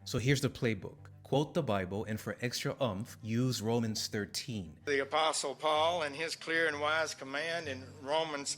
So here's the playbook. Quote the Bible, and for extra oomph, use Romans 13. The Apostle Paul and his clear and wise command in Romans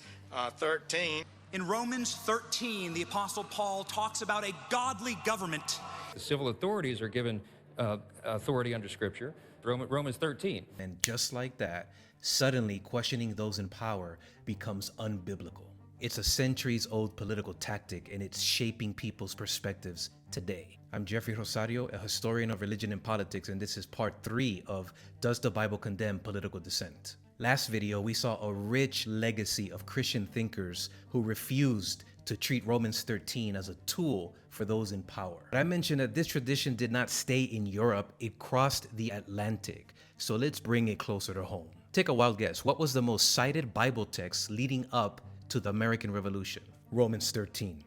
13. In Romans 13, the Apostle Paul talks about a godly government. The civil authorities are given authority under Scripture, Romans 13. And just like that, suddenly questioning those in power becomes unbiblical. It's a centuries-old political tactic, and it's shaping people's perspectives today. I'm Jeffrey Rosario, a historian of religion and politics, and this is part 3 of Does the Bible Condemn Political Dissent? Last video, we saw a rich legacy of Christian thinkers who refused to treat Romans 13 as a tool for those in power. But I mentioned that this tradition did not stay in Europe, it crossed the Atlantic. So let's bring it closer to home. Take a wild guess. What was the most cited Bible text leading up to the American Revolution? Romans 13.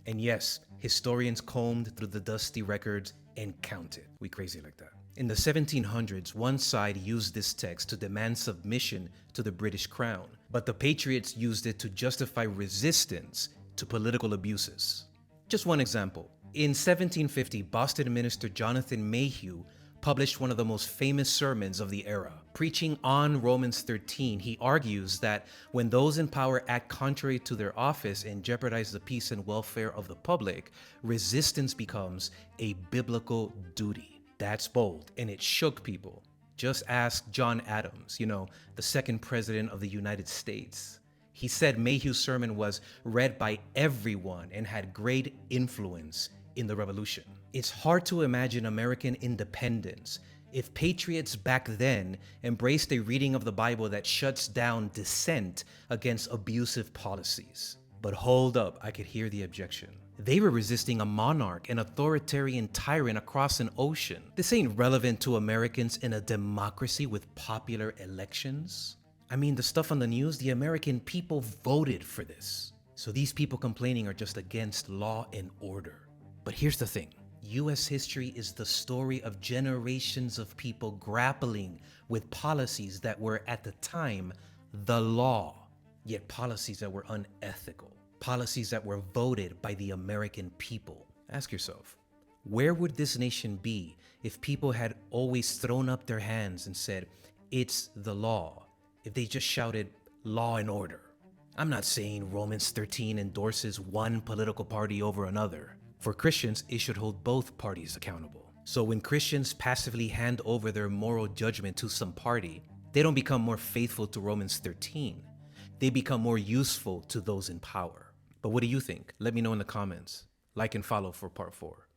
And yes, historians combed through the dusty records and counted. We crazy like that. In the 1700s, one side used this text to demand submission to the British crown, but the patriots used it to justify resistance to political abuses. Just one example. In 1750, Boston minister Jonathan Mayhew published one of the most famous sermons of the era. Preaching on Romans 13, he argues that when those in power act contrary to their office and jeopardize the peace and welfare of the public, resistance becomes a biblical duty. That's bold, and it shook people. Just ask John Adams, the second president of the United States. He said Mayhew's sermon was read by everyone and had great influence in the revolution. It's hard to imagine American independence if patriots back then embraced a reading of the Bible that shuts down dissent against abusive policies. But hold up, I could hear the objection. They were resisting a monarch, an authoritarian tyrant across an ocean. This ain't relevant to Americans in a democracy with popular elections. I mean, the stuff on the news, the American people voted for this. So these people complaining are just against law and order. But here's the thing. U.S. history is the story of generations of people grappling with policies that were, at the time, the law, yet policies that were unethical. Policies that were voted by the American people. Ask yourself, where would this nation be if people had always thrown up their hands and said, it's the law? If they just shouted, law and order? I'm not saying Romans 13 endorses one political party over another. For Christians, it should hold both parties accountable. So when Christians passively hand over their moral judgment to some party, they don't become more faithful to Romans 13. They become more useful to those in power. But what do you think? Let me know in the comments. Like and follow for part 4.